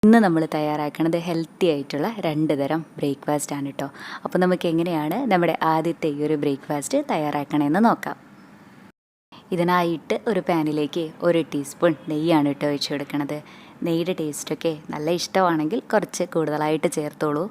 ഇന്ന് നമ്മൾ തയ്യാറാക്കുന്നത് ഹെൽത്തി ആയിട്ടുള്ള 2 തരം ബ്രേക്ക്ഫാസ്റ്റ് ആണ് കേട്ടോ. അപ്പോൾ നമുക്ക് എങ്ങനെയാണ് നമ്മുടെ ആദ്യത്തെ ഈ ഒരു ബ്രേക്ക്ഫാസ്റ്റ് തയ്യാറാക്കണമെന്ന് നോക്കാം. ഇതിനായിട്ട് ഒരു പാനിലേക്ക് 1 ടീസ്പൂൺ നെയ്യാണ് കേട്ടോ ഒഴിച്ചു കൊടുക്കുന്നത്. നെയ്യുടെ ടേസ്റ്റൊക്കെ നല്ല ഇഷ്ടമാണെങ്കിൽ കുറച്ച് കൂടുതലായിട്ട് ചേർത്തോളൂ.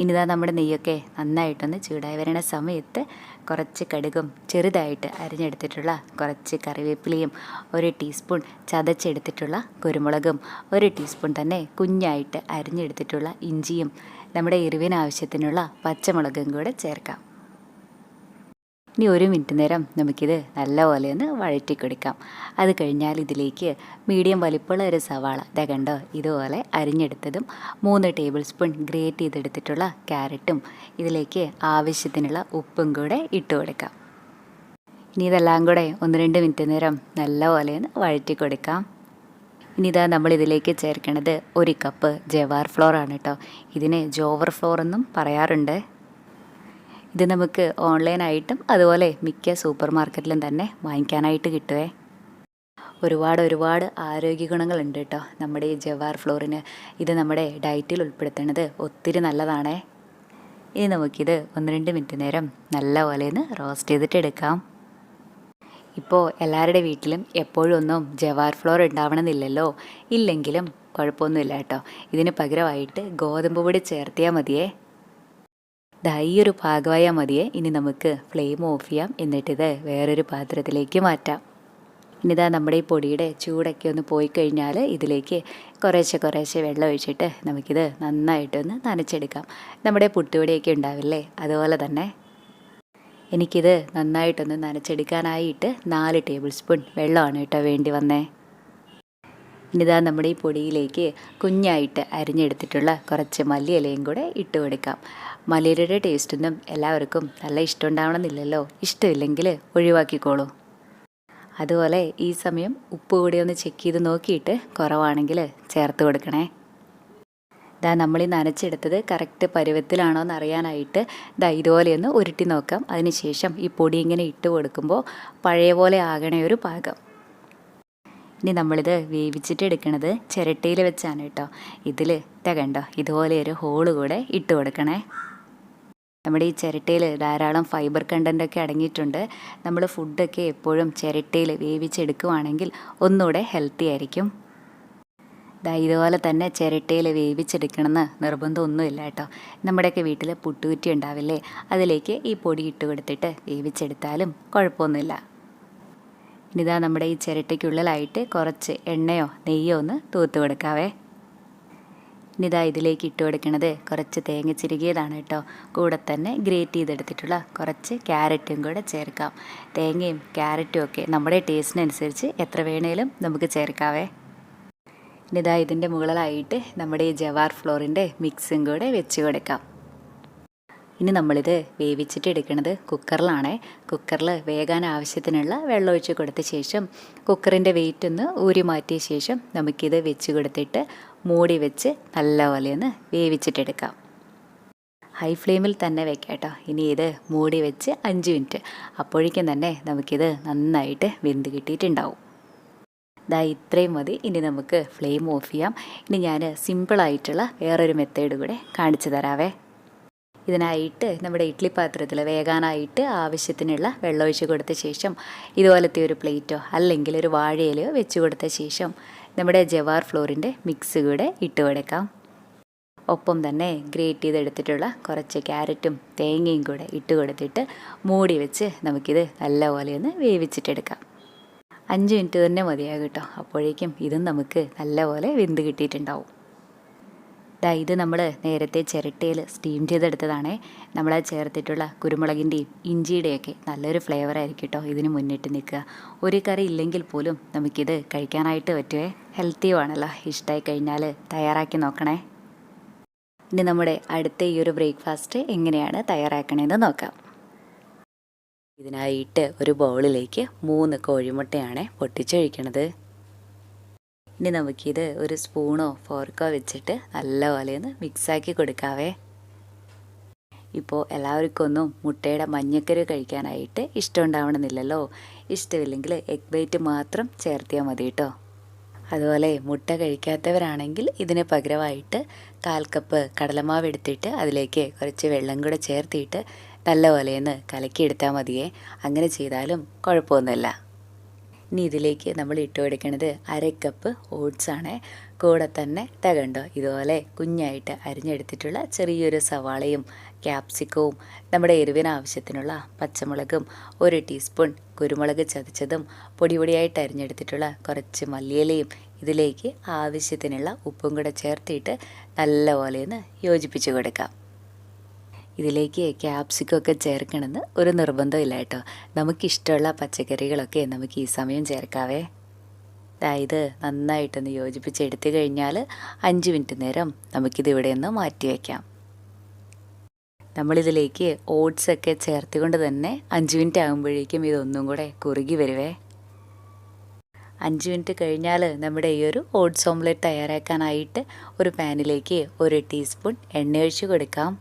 ഇനിതാ നമ്മുടെ നെയ്യൊക്കെ നന്നായിട്ടൊന്ന് ചൂടായി വരുന്ന സമയത്ത് കുറച്ച് കടുകും ചെറുതായിട്ട് അരിഞ്ഞെടുത്തിട്ടുള്ള കുറച്ച് കറിവേപ്പിലയും 1 ടീസ്പൂൺ ചതച്ചെടുത്തിട്ടുള്ള കുരുമുളകും 1 ടീസ്പൂൺ തന്നെ കുഞ്ഞായിട്ട് അരിഞ്ഞെടുത്തിട്ടുള്ള ഇഞ്ചിയും നമ്മുടെ എരിവിനാവശ്യത്തിനുള്ള പച്ചമുളകും കൂടെ ചേർക്കാം. ഇനി 1 മിനിറ്റ് നേരം നമുക്കിത് നല്ലപോലെ ഒന്ന് വഴറ്റി കൊടുക്കാം. അത് കഴിഞ്ഞാൽ ഇതിലേക്ക് മീഡിയം വലിപ്പമുള്ള ഒരു സവാള കണ്ടോ ഇതുപോലെ അരിഞ്ഞെടുത്തതും 3 ടേബിൾ സ്പൂൺ ഗ്രേറ്റ് ചെയ്തെടുത്തിട്ടുള്ള ക്യാരറ്റും ഇതിലേക്ക് ആവശ്യത്തിനുള്ള ഉപ്പും കൂടെ ഇട്ട് കൊടുക്കാം. ഇനി ഇതെല്ലാം കൂടെ 1-2 മിനിറ്റ് നേരം നല്ലപോലെ ഒന്ന് വഴറ്റി കൊടുക്കാം. ഇനി ഇതാ നമ്മളിതിലേക്ക് ചേർക്കുന്നത് 1 കപ്പ് ജവാർ ഫ്ലോർ ആണ് കേട്ടോ. ഇതിന് ജോവർ ഫ്ലോർ എന്നും പറയാറുണ്ട്. ഇത് നമുക്ക് ഓൺലൈനായിട്ടും അതുപോലെ മിക്ക സൂപ്പർ മാർക്കറ്റിലും തന്നെ വാങ്ങിക്കാനായിട്ട് കിട്ടുമേ. ഒരുപാട് ആരോഗ്യ ഗുണങ്ങളുണ്ട് കേട്ടോ നമ്മുടെ ഈ ജവാർ ഫ്ലോറിന്. ഇത് നമ്മുടെ ഡയറ്റിൽ ഉൾപ്പെടുത്തുന്നത് ഒത്തിരി നല്ലതാണേ. ഇനി നമുക്കിത് 1-2 മിനിറ്റ് നേരം നല്ലപോലെ ഒന്ന് റോസ്റ്റ് ചെയ്തിട്ട് എടുക്കാം. ഇപ്പോൾ എല്ലാവരുടെ വീട്ടിലും എപ്പോഴും ഒന്നും ജവാർ ഫ്ലോർ ഉണ്ടാവണമെന്നില്ലല്ലോ. ഇല്ലെങ്കിലും കുഴപ്പമൊന്നുമില്ല കേട്ടോ. ഇതിന് പകരമായിട്ട് ഗോതമ്പ് പൊടി ചേർത്തിയാൽ മതിയേ. ഈ ഒരു പാകമായാൽ മതിയേ. ഇനി നമുക്ക് ഫ്ലെയിം ഓഫ് ചെയ്യാം. എന്നിട്ടിത് വേറൊരു പാത്രത്തിലേക്ക് മാറ്റാം. ഇനിതാ നമ്മുടെ ഈ പൊടിയുടെ ചൂടൊക്കെ ഒന്ന് പോയി കഴിഞ്ഞാൽ ഇതിലേക്ക് കുറേശ്ശെ വെള്ളം ഒഴിച്ചിട്ട് നമുക്കിത് നന്നായിട്ടൊന്ന് നനച്ചെടുക്കാം. നമ്മുടെ പുട്ടുപൊടിയൊക്കെ ഉണ്ടാവില്ലേ, അതുപോലെ തന്നെ എനിക്കിത് നന്നായിട്ടൊന്ന് നനച്ചെടുക്കാനായിട്ട് 4 ടേബിൾ സ്പൂൺ വെള്ളമാണ് കേട്ടോ വേണ്ടി വന്നേ. ഇനിതാ നമ്മുടെ ഈ പൊടിയിലേക്ക് കുഞ്ഞായിട്ട് അരിഞ്ഞെടുത്തിട്ടുള്ള കുറച്ച് മല്ലിയിലയും കൂടെ ഇട്ട് കൊടുക്കാം. മല്ലിയിലയുടെ ടേസ്റ്റൊന്നും എല്ലാവർക്കും നല്ല ഇഷ്ടമുണ്ടാവണമെന്നില്ലല്ലോ. ഇഷ്ടമില്ലെങ്കിൽ ഒഴിവാക്കിക്കോളൂ. അതുപോലെ ഈ സമയം ഉപ്പ് കൂടി ഒന്ന് ചെക്ക് ചെയ്ത് നോക്കിയിട്ട് കുറവാണെങ്കിൽ ചേർത്ത് കൊടുക്കണേ. നമ്മളീ നനച്ചെടുത്തത് കറക്റ്റ് പരുവത്തിലാണോ എന്ന് അറിയാനായിട്ട് ഇതുപോലെയൊന്ന് ഉരുട്ടി നോക്കാം. അതിനുശേഷം ഈ പൊടി ഇങ്ങനെ ഇട്ട് കൊടുക്കുമ്പോൾ പഴയ പോലെ ആകണേ ഒരു പാകം. ഇനി നമ്മളിത് വേവിച്ചിട്ട് എടുക്കണത് ചിരട്ടയിൽ വെച്ചാണ് കേട്ടോ. ഇതിൽ കണ്ടോ ഇതുപോലെ ഒരു ഹോള് കൂടെ ഇട്ട് കൊടുക്കണേ. നമ്മുടെ ഈ ചിരട്ടയിൽ ധാരാളം ഫൈബർ കണ്ടൻറ്റൊക്കെ അടങ്ങിയിട്ടുണ്ട്. നമ്മൾ ഫുഡൊക്കെ എപ്പോഴും ചിരട്ടയിൽ വേവിച്ചെടുക്കുവാണെങ്കിൽ ഒന്നുകൂടെ ഹെൽത്തി ആയിരിക്കും. ഇതുപോലെ തന്നെ ചിരട്ടയിൽ വേവിച്ചെടുക്കണമെന്ന് നിർബന്ധമൊന്നുമില്ല കേട്ടോ. നമ്മുടെയൊക്കെ വീട്ടിൽ പുട്ടുകുറ്റി ഉണ്ടാവില്ലേ, അതിലേക്ക് ഈ പൊടി ഇട്ട് കൊടുത്തിട്ട് വേവിച്ചെടുത്താലും കുഴപ്പമൊന്നുമില്ല. ഇനിതാ നമ്മുടെ ഈ ചിരട്ടയ്ക്കുള്ളിലായിട്ട് കുറച്ച് എണ്ണയോ നെയ്യോ ഒന്ന് തൂത്ത് കൊടുക്കാവേ. ഇനിതാ ഇതിലേക്ക് ഇട്ട് കൊടുക്കുന്നത് കുറച്ച് തേങ്ങ ചിരുകിയതാണ് കേട്ടോ. കൂടെ തന്നെ ഗ്രേറ്റ് ചെയ്തെടുത്തിട്ടുള്ള കുറച്ച് ക്യാരറ്റും കൂടെ ചേർക്കാം. തേങ്ങയും ക്യാരറ്റും ഒക്കെ നമ്മുടെ ടേസ്റ്റിനനുസരിച്ച് എത്ര വേണേലും നമുക്ക് ചേർക്കാവേ. ഇനിതാ ഇതിൻ്റെ മുകളിലായിട്ട് നമ്മുടെ ഈ ജവാർ ഫ്ലോറിൻ്റെ മിക്സും കൂടെ വെച്ച് കൊടുക്കാം. ഇനി നമ്മളിത് വേവിച്ചിട്ട് എടുക്കുന്നത് കുക്കറിലാണേ. കുക്കറിൽ വേകാൻ ആവശ്യത്തിനുള്ള വെള്ളം ഒഴിച്ച് കൊടുത്ത ശേഷം കുക്കറിൻ്റെ വെയിറ്റ് ഒന്ന് ഊരി മാറ്റിയ ശേഷം നമുക്കിത് വെച്ച് കൊടുത്തിട്ട് മൂടി വെച്ച് നല്ലപോലെ ഒന്ന് വേവിച്ചിട്ടെടുക്കാം. ഹൈ ഫ്ലെയിമിൽ തന്നെ വെക്കാം കേട്ടോ. ഇനി ഇത് മൂടി വെച്ച് 5 മിനിറ്റ്. അപ്പോഴേക്കും തന്നെ നമുക്കിത് നന്നായിട്ട് വെന്ത് കിട്ടിയിട്ടുണ്ടാവും. ഇത്രയും മതി. ഇനി നമുക്ക് ഫ്ലെയിം ഓഫ് ചെയ്യാം. ഇനി ഞാൻ സിമ്പിളായിട്ടുള്ള വേറൊരു മെത്തേഡ് കൂടെ കാണിച്ചു തരാവേ. ഇതിനായിട്ട് നമ്മുടെ ഇഡ്ഡലി പാത്രത്തിൽ വേകാനായിട്ട് ആവശ്യത്തിനുള്ള വെള്ളം ഒഴിച്ച് കൊടുത്ത ശേഷം ഇതുപോലത്തെ ഒരു പ്ലേറ്റോ അല്ലെങ്കിൽ ഒരു വാഴയിലയോ വെച്ച് കൊടുത്ത ശേഷം നമ്മുടെ ജവാർ ഫ്ലോറിൻ്റെ മിക്സ് കൂടെ ഇട്ട് കൊടുക്കാം. ഒപ്പം തന്നെ ഗ്രേറ്റ് ചെയ്തെടുത്തിട്ടുള്ള കുറച്ച് ക്യാരറ്റും തേങ്ങയും കൂടെ ഇട്ട് കൊടുത്തിട്ട് മൂടി വെച്ച് നമുക്കിത് നല്ലപോലെ ഒന്ന് വേവിച്ചിട്ടെടുക്കാം. 5 മിനിറ്റ് തന്നെ മതിയാകും കേട്ടോ. അപ്പോഴേക്കും ഇതും നമുക്ക് നല്ലപോലെ വെന്ത് കിട്ടിയിട്ടുണ്ടാവും. ഇത് നമ്മൾ നേരത്തെ ചിരട്ടയിൽ സ്റ്റീം ചെയ്തെടുത്തതാണേ. നമ്മൾ ചേർത്തിട്ടുള്ള കുരുമുളകിൻ്റെയും ഇഞ്ചിയുടെയൊക്കെ നല്ലൊരു ഫ്ലേവറായിരിക്കും കേട്ടോ ഇതിന് മുന്നിട്ട് നിൽക്കുക. ഒരു കറി ഇല്ലെങ്കിൽ പോലും നമുക്കിത് കഴിക്കാനായിട്ട് പറ്റുമേ. ഹെൽത്തിയുമാണല്ലോ. ഇഷ്ടമായി കഴിഞ്ഞാൽ തയ്യാറാക്കി നോക്കണേ. ഇനി നമ്മുടെ അടുത്ത ഈ ഒരു ബ്രേക്ക്ഫാസ്റ്റ് എങ്ങനെയാണ് തയ്യാറാക്കണമെന്ന് നോക്കാം. ഇതിനായിട്ട് ഒരു ബൗളിലേക്ക് 3 കോഴിമുട്ടയാണ് പൊട്ടിച്ചൊഴിക്കണത്. ഇനി നമുക്കിത് ഒരു സ്പൂണോ ഫോർക്കോ വെച്ചിട്ട് നല്ലപോലെ ഒന്ന് മിക്സാക്കി കൊടുക്കാവേ. ഇപ്പോൾ എല്ലാവർക്കും ഒന്നും മുട്ടയുടെ മഞ്ഞക്കരു കഴിക്കാനായിട്ട് ഇഷ്ടമുണ്ടാവണമെന്നില്ലല്ലോ. ഇഷ്ടമില്ലെങ്കിൽ എഗ് വൈറ്റ് മാത്രം ചേർത്തിയാൽ മതി കേട്ടോ. അതുപോലെ മുട്ട കഴിക്കാത്തവരാണെങ്കിൽ ഇതിന് പകരമായിട്ട് 1/4 കപ്പ് കടലമാവ് എടുത്തിട്ട് അതിലേക്ക് കുറച്ച് വെള്ളം കൂടെ ചേർത്തിട്ട് നല്ലപോലെ ഒന്ന് കലക്കിയെടുത്താൽ മതിയേ. അങ്ങനെ ചെയ്താലും കുഴപ്പമൊന്നുമില്ല. ഇനി ഇതിലേക്ക് നമ്മൾ ഇട്ട് കൊടുക്കുന്നത് 1/2 കപ്പ് ഓട്സ് ആണ്. കൂടെ തന്നെ കണ്ടോ ഇതുപോലെ കുഞ്ഞായിട്ട് അരിഞ്ഞെടുത്തിട്ടുള്ള ചെറിയൊരു സവാളയും ക്യാപ്സിക്കവും നമ്മുടെ എരിവിന് ആവശ്യത്തിനുള്ള പച്ചമുളകും 1 ടീസ്പൂൺ കുരുമുളക് ചതച്ചതും പൊടിയായിട്ട് അരിഞ്ഞെടുത്തിട്ടുള്ള കുറച്ച് മല്ലിയിലയും ഇതിലേക്ക് ആവശ്യത്തിനുള്ള ഉപ്പും കൂടെ ചേർത്തിട്ട് നല്ലപോലെ ഒന്ന് യോജിപ്പിച്ച് കൊടുക്കാം. ഇതിലേക്ക് ക്യാപ്സിക്കൊക്കെ ചേർക്കണമെന്ന് ഒരു നിർബന്ധമില്ല കേട്ടോ. നമുക്കിഷ്ടമുള്ള പച്ചക്കറികളൊക്കെ നമുക്ക് ഈ സമയം ചേർക്കാവേ. ഇത് നന്നായിട്ടൊന്ന് യോജിപ്പിച്ചെടുത്ത് കഴിഞ്ഞാൽ 5 മിനിറ്റ് നേരം നമുക്കിത് ഇവിടെ ഒന്ന് മാറ്റി വയ്ക്കാം. നമ്മളിതിലേക്ക് ഓട്സൊക്കെ ചേർത്തുകൊണ്ട് തന്നെ 5 മിനിറ്റ് ആകുമ്പോഴേക്കും ഇതൊന്നും കൂടെ കുറുകി വരുവേ. 5 മിനിറ്റ് കഴിഞ്ഞാൽ നമ്മുടെ ഈ ഒരു ഓട്സ് ഓംലെറ്റ് തയ്യാറാക്കാനായിട്ട് ഒരു പാനിലേക്ക് 1 ടീസ്പൂൺ എണ്ണ ഒഴിച്ച് കൊടുക്കാം.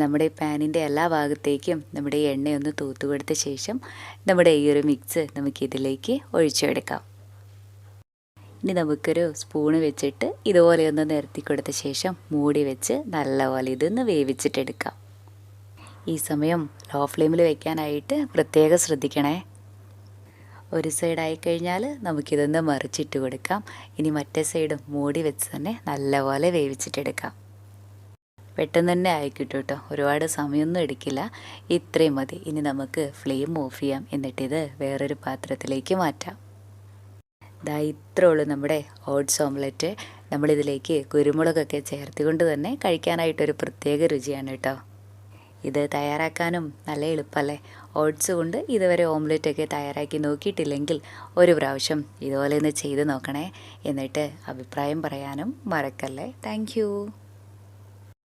നമ്മുടെ പാനിൻ്റെ എല്ലാ ഭാഗത്തേക്കും നമ്മുടെ ഈ എണ്ണയൊന്ന് തൂത്ത് കൊടുത്ത ശേഷം നമ്മുടെ ഈ ഒരു മിക്സ് നമുക്കിതിലേക്ക് ഒഴിച്ചെടുക്കാം. ഇനി നമുക്കൊരു സ്പൂണ് വെച്ചിട്ട് ഇതുപോലെ ഒന്ന് നിരത്തി കൊടുത്ത ശേഷം മൂടി വെച്ച് നല്ലപോലെ ഇതൊന്ന് വേവിച്ചിട്ടെടുക്കാം. ഈ സമയം ലോ ഫ്ലെയിമിൽ വെക്കാനായിട്ട് പ്രത്യേകം ശ്രദ്ധിക്കണേ. ഒരു സൈഡായി കഴിഞ്ഞാൽ നമുക്കിതൊന്ന് മറിച്ചിട്ട് കൊടുക്കാം. ഇനി മറ്റേ സൈഡും മൂടി വെച്ച് തന്നെ നല്ലപോലെ വേവിച്ചിട്ടെടുക്കാം. പെട്ടെന്ന് തന്നെ ആയിക്കിട്ടും കേട്ടോ, ഒരുപാട് സമയമൊന്നും എടുക്കില്ല. ഇത്രയും മതി. ഇനി നമുക്ക് ഫ്ലെയിം ഓഫ് ചെയ്യാം. എന്നിട്ടിത് വേറൊരു പാത്രത്തിലേക്ക് മാറ്റാം. ഇത്രേ ഉള്ളൂ നമ്മുടെ ഓട്സ് ഓംലെറ്റ്. നമ്മളിതിലേക്ക് കുരുമുളകൊക്കെ ചേർത്തുകൊണ്ട് തന്നെ കഴിക്കാനായിട്ടൊരു പ്രത്യേക രുചിയാണ് കേട്ടോ. ഇത് തയ്യാറാക്കാനും നല്ല എളുപ്പമല്ലേ. ഓട്സ് കൊണ്ട് ഇതുവരെ ഓംലെറ്റൊക്കെ തയ്യാറാക്കി നോക്കിയിട്ടില്ലെങ്കിൽ ഒരു പ്രാവശ്യം ഇതുപോലെ ഒന്ന് ചെയ്ത് നോക്കണേ. എന്നിട്ട് അഭിപ്രായം പറയാനും മറക്കല്ലേ. താങ്ക്